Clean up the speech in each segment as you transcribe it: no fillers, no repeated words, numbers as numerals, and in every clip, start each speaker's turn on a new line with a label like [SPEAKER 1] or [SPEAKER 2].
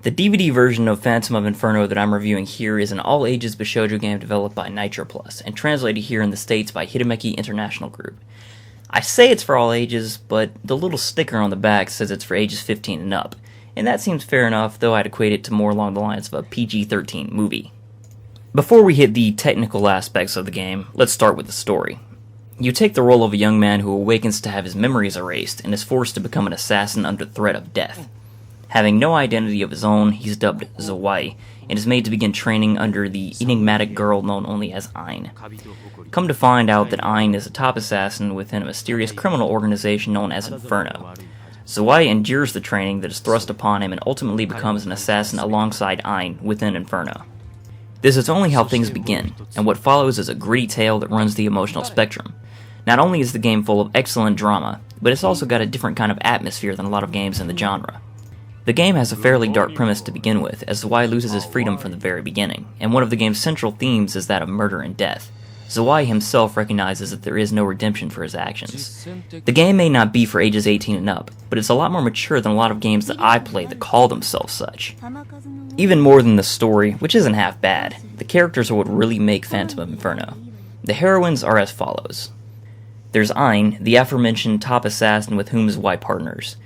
[SPEAKER 1] The DVD version of Phantom of Inferno that I'm reviewing here is an all-ages Bishoujo game developed by Nitro Plus and translated here in the States by Hidemeki International Group. I say it's for all ages, but the little sticker on the back says it's for ages 15 and up, and that seems fair enough, though I'd equate it to more along the lines of a PG-13 movie. Before we hit the technical aspects of the game, let's start with the story. You take the role of a young man who awakens to have his memories erased and is forced to become an assassin under threat of death. Having no identity of his own, he's dubbed Zawai, and is made to begin training under the enigmatic girl known only as Ain. Come to find out that Ain is a top assassin within a mysterious criminal organization known as Inferno. Zawai endures the training that is thrust upon him and ultimately becomes an assassin alongside Ain within Inferno. This is only how things begin, and what follows is a gritty tale that runs the emotional spectrum. Not only is the game full of excellent drama, but it's also got a different kind of atmosphere than a lot of games in the genre. The game has a fairly dark premise to begin with, as Zawai loses his freedom from the very beginning, and one of the game's central themes is that of murder and death. Zawai himself recognizes that there is no redemption for his actions. The game may not be for ages 18 and up, but it's a lot more mature than a lot of games that I play that call themselves such. Even more than the story, which isn't half bad, the characters are what really make Phantom of Inferno. The heroines are as follows. There's Ain, the aforementioned top assassin with whom Zawai partners.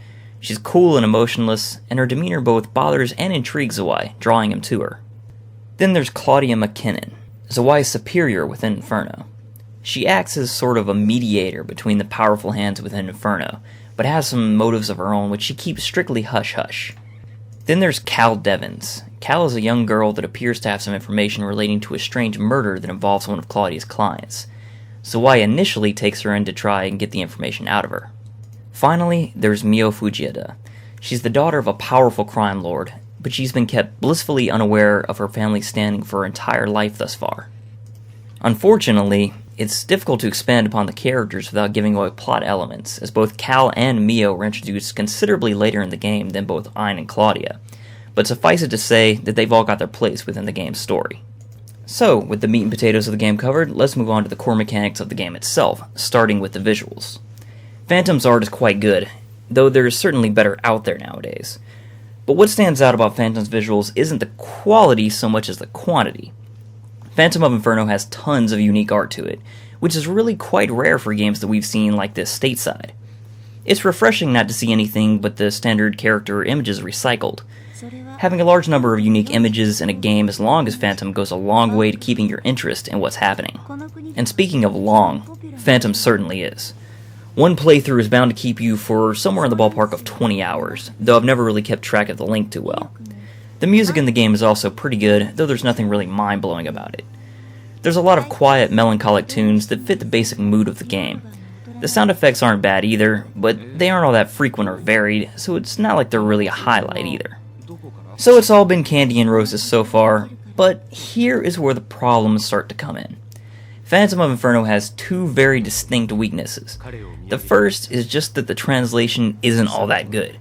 [SPEAKER 1] She's cool and emotionless, and her demeanor both bothers and intrigues Zawai, drawing him to her. Then there's Claudia McKinnon, Zawai's superior within Inferno. She acts as sort of a mediator between the powerful hands within Inferno, but has some motives of her own which she keeps strictly hush-hush. Then there's Cal Devins. Cal is a young girl that appears to have some information relating to a strange murder that involves one of Claudia's clients. Zawai initially takes her in to try and get the information out of her. Finally, there's Mio Fujieda. She's the daughter of a powerful crime lord, but she's been kept blissfully unaware of her family's standing for her entire life thus far. Unfortunately, it's difficult to expand upon the characters without giving away plot elements, as both Cal and Mio were introduced considerably later in the game than both Ain and Claudia, but suffice it to say that they've all got their place within the game's story. So, with the meat and potatoes of the game covered, let's move on to the core mechanics of the game itself, starting with the visuals. Phantom's art is quite good, though there's certainly better out there nowadays. But what stands out about Phantom's visuals isn't the quality so much as the quantity. Phantom of Inferno has tons of unique art to it, which is really quite rare for games that we've seen like this stateside. It's refreshing not to see anything but the standard character images recycled. Having a large number of unique images in a game as long as Phantom goes a long way to keeping your interest in what's happening. And speaking of long, Phantom certainly is. One playthrough is bound to keep you for somewhere in the ballpark of 20 hours, though I've never really kept track of the length too well. The music in the game is also pretty good, though there's nothing really mind-blowing about it. There's a lot of quiet, melancholic tunes that fit the basic mood of the game. The sound effects aren't bad either, but they aren't all that frequent or varied, so it's not like they're really a highlight either. So it's all been candy and roses so far, but here is where the problems start to come in. Phantom of Inferno has two very distinct weaknesses. The first is just that the translation isn't all that good.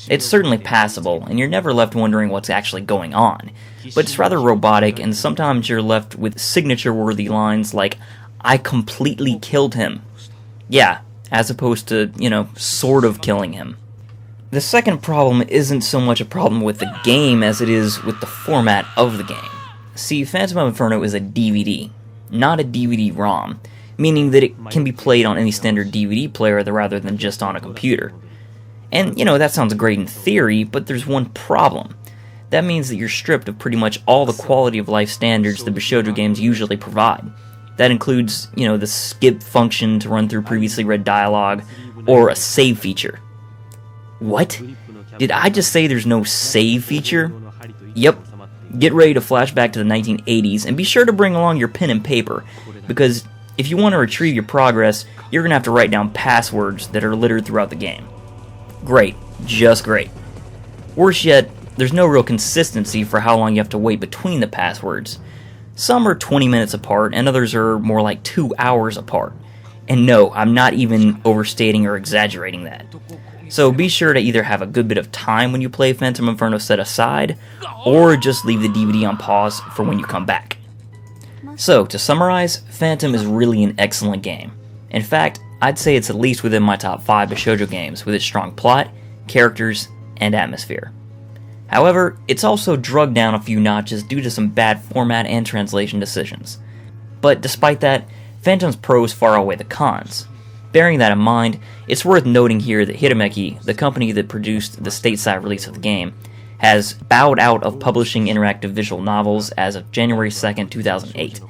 [SPEAKER 1] It's certainly passable, and you're never left wondering what's actually going on, but it's rather robotic, and sometimes you're left with signature-worthy lines like, "I completely killed him." Yeah, as opposed to, sort of killing him. The second problem isn't so much a problem with the game as it is with the format of the game. See, Phantom of Inferno is a DVD, not a DVD-ROM, meaning that it can be played on any standard DVD player rather than just on a computer. And, that sounds great in theory, but there's one problem. That means that you're stripped of pretty much all the quality of life standards that Bishoujo games usually provide. That includes, the skip function to run through previously read dialogue, or a save feature. What? Did I just say there's no save feature? Yep. Get ready to flash back to the 1980s, and be sure to bring along your pen and paper, because if you want to retrieve your progress, you're going to have to write down passwords that are littered throughout the game. Great. Just great. Worse yet, there's no real consistency for how long you have to wait between the passwords. Some are 20 minutes apart, and others are more like 2 hours apart. And no, I'm not even overstating or exaggerating that. So be sure to either have a good bit of time when you play Phantom Inferno set aside, or just leave the DVD on pause for when you come back. So, to summarize, Phantom is really an excellent game. In fact, I'd say it's at least within my top 5 Bishoujo games with its strong plot, characters, and atmosphere. However, it's also drugged down a few notches due to some bad format and translation decisions. But despite that, Phantom's pros far outweigh the cons. Bearing that in mind, it's worth noting here that Hidemeki, the company that produced the stateside release of the game, has bowed out of publishing interactive visual novels as of January 2nd, 2008.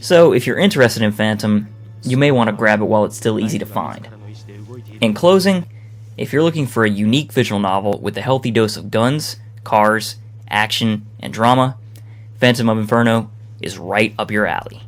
[SPEAKER 1] So if you're interested in Phantom, you may want to grab it while it's still easy to find. In closing, if you're looking for a unique visual novel with a healthy dose of guns, cars, action, and drama, Phantom of Inferno is right up your alley.